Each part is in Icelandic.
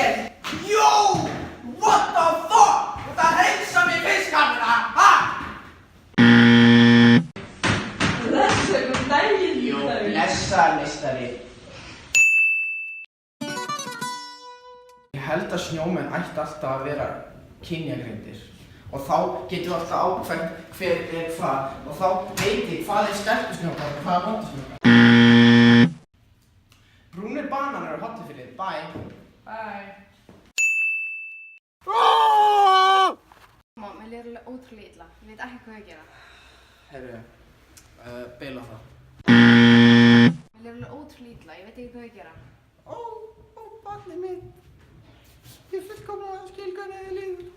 Yes! Yo! What the fuck? Þetta heilsa mér fiskkamera, ha? Blessaður, góðan daginn, Jó, meistari. blessaður, meistari. Ég held að snjómenn ætti alltaf að vera kynjagreindir. Og þá getum við alltaf ákveðt hver hvað. Og þá veit ég hvað sterkur snjókar og hvað vondur snjókar. Brúnir bananar eru hotlir fyrir þig. Bye. Bye. Mér líður alveg ótrúlega illa. Ég veit ekki hvað ég gera. Heyrðu, bila það. Mér líður alveg ótrúlega illa. Ég veit ekki hvað ég gera. Ó, barnið mitt. Ég fullkomlega skil hvernig þið líður.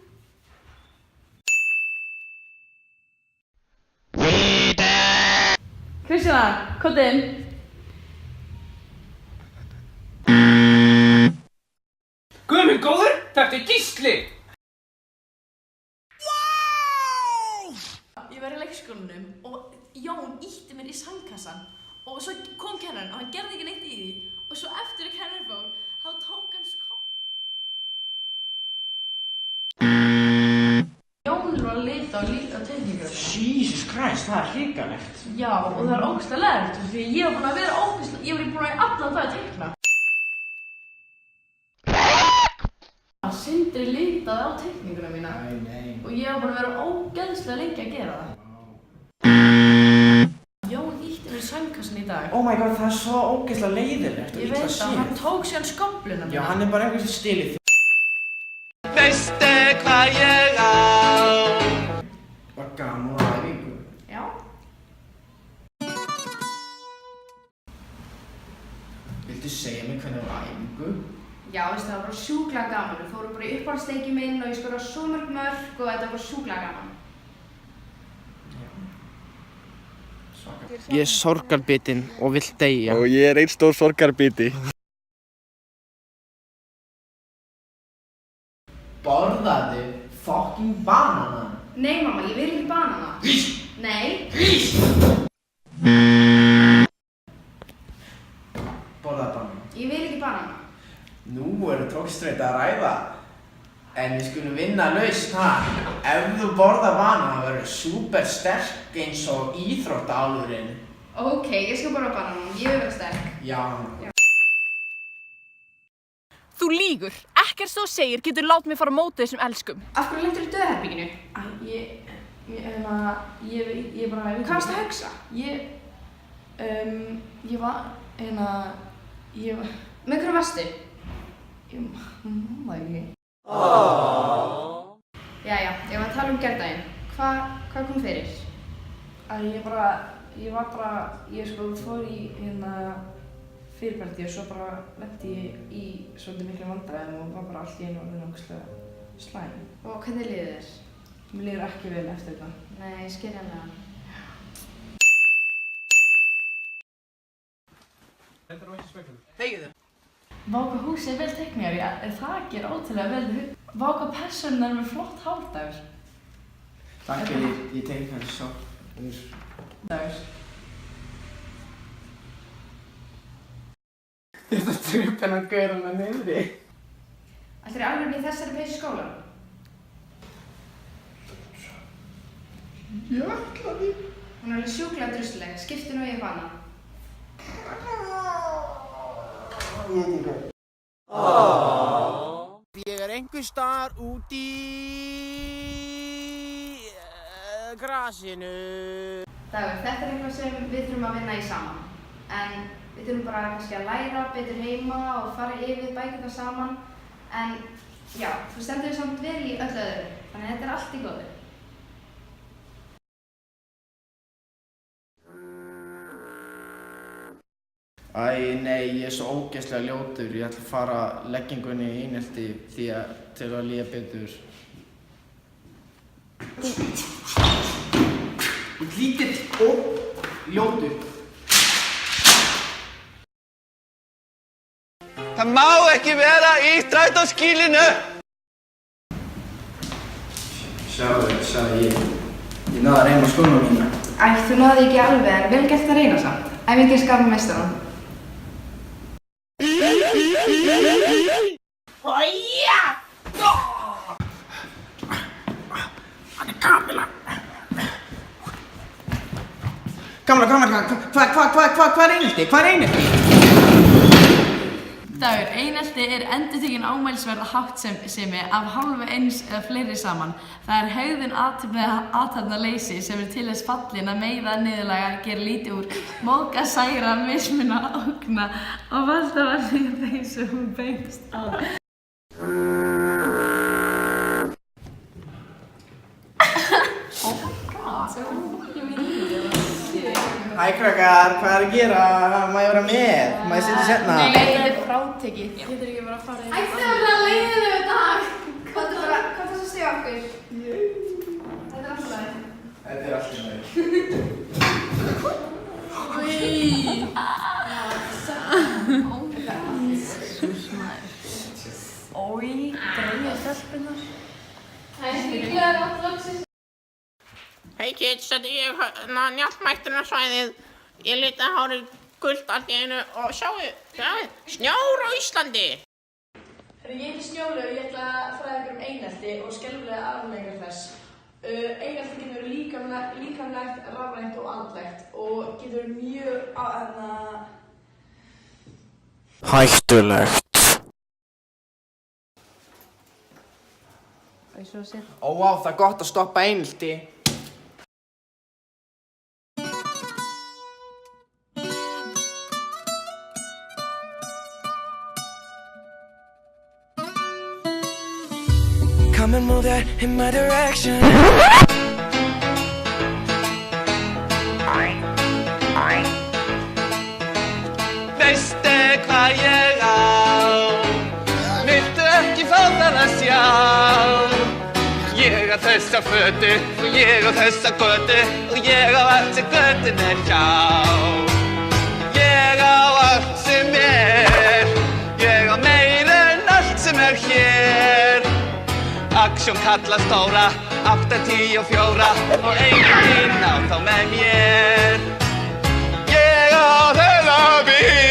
Kristjana, komdu inn. Guð minn góður, þetta Gísli! Ég var í leikskólanum og Jón ýtti mér í sandkassan og svo kom kennarinn og hann gerði ekki neitt í því og svo eftir að kennarinn fór, þá tók hann skopp. Jón var að lita teikningar. Jesus Christ, það hrikalegt. Já, og það er ógeðslega leiðinlegt því ég var búin að vera ógeðslega, ég var búin að allan dag að teikna. Sindri litaði á teikninguna mína Nei. og ég var búin að vera ógeðslega lengi að gera það. Jón ýtti mér í sandkassan í dag. Oh my god, það er svo ógeðslega leiðilegt og Ég illa veit að séð. hann tók síðan skófluna mína. Já, hann er bara einhver sem stilið því. Veistu hvað ég á? Var gaman á æfingu. Já. Viltu segja mér hvernig það var æfingu? Já, veistu, það var bara sjúklega gaman. Við fórum bara í uppáhaldsleikinn minn og ég skoraði svo mörg mörk og þetta var bara sjúklega gaman. Ég er sorgarbitinn og vill deyja. Og ég er einn stór sorgarbiti. Borðaðu fucking banana. Nei, mamma, ég vil ekki banana. Nei. Borðaðu banana. Ég vil ekki banana. Nú eru togstreita að ræða. En við skulum vinna laust, ha? Ef þú borðar banana verður super sterk eins og íþróttaálfurinn. Ok, ég skal borða banana. Ég vil vera sterk. Já. Þú lýgur. Ekkert sem þú segir getur látið mig fara á móti þessum elskum. Af hverju lentur í döðherbygginu? Ég bara... Hvað varstu að hugsa? Ég var, Með hverju varstu? Ég man það ekki. Jæja, ég var að tala um gærdaginn. Hvað kom fyrir? Ég fór í fyrirparti og svo bara lenti ég í svolítið miklu vandræðum og var bara allt í einu orðin ógeðslega slæm. Og hvernig liðið þér? Mér líður ekki vel eftir þetta. Nei, skiljanlega. Þegiðu. Vá hvað húsið er vel teikningar, þakið er ótrúlega vel hugg. Vá hvað persónan er með flott hárdagur. Takk fyrir, ég teikna hans svo. Dagur. Þetta trúpp hennar gaur hana niðri. Ætlarðu í alveg í þessari peysu í skólanum? Ég ætla því. Hún er alveg sjúklega drusluleg. Skiptu nú í eitthvað annað. Ég er einhvers staðar út í grasinu. Dagur, þetta er eitthvað sem við þurfum að vinna í saman. En við þurfum bara kannski að læra betur heima og fara yfir bækurnar saman. En já, þú stendur þig samt vel í öllu öðru. Þannig að þetta er allt í góðu. Æ, nei, ég er svo ógeðslega ljótur. Ég ætla að fara leggingunni í einelti til að líða betur. Ég lítill og ljótur. Það má ekki vera í strætóskýlinu! Sjáðu, sagði ég. Ég náði að reyna á skóna mína. Æ, þú náði ekki alveg, en vel gert að reyna samt. Æfingin skapar meistarann. Æ! Kamilla, hvað er einelti? Hvað er einelti? Dagur, einelti er endurtekin ámælisverða háttsemi af hálfu eins eða fleiri saman. Það er hegðun athafnaleysi sem er til þess fallin að meiða, niðurlæga, gera lítið úr, móðga, særa, mismuna, ógna og valda verðingar þeim sem hún beinst á. Hæ krakkar, hvað er að gera? Má ég vera með? Má ég sitja sérna? Nei, þetta er frátekið. Getur ekki bara að fara inn? Ætti að vera leiðilegu dag! Hvað er það að segja okkur? Þetta er alltaf leið. Þetta er allt í lagi. Ói, dreigja stelpunar. Það er skiljaður átt loksins. Hei kids, þetta er ég njálpmættunarsvæðið. Ég lita hárið gult allt í einu og sjáu, snjór á Íslandi. Ég heiti Snjólaug og ég ætla að fræða ykkur einelti og skelfilega afleiðingar þess. Einelti getur verið líkamlegt, rafrænt og andlegt og getur verið mjög Hættulegt. Ó, vá, það er gott að stoppa einelti. Come and move that in my direction. Veistu hvað ég á? Viltu ekki fá það að sjá? Ég á þessa fötu og ég á þessa götu og ég á allt sem götun er hjá. Ég á allt sem er, ég á meira en allt sem er hér. Aksjón kalla stóra, 8, 10 og 4 og enginn á þá með mér. Ég á þessa bíl.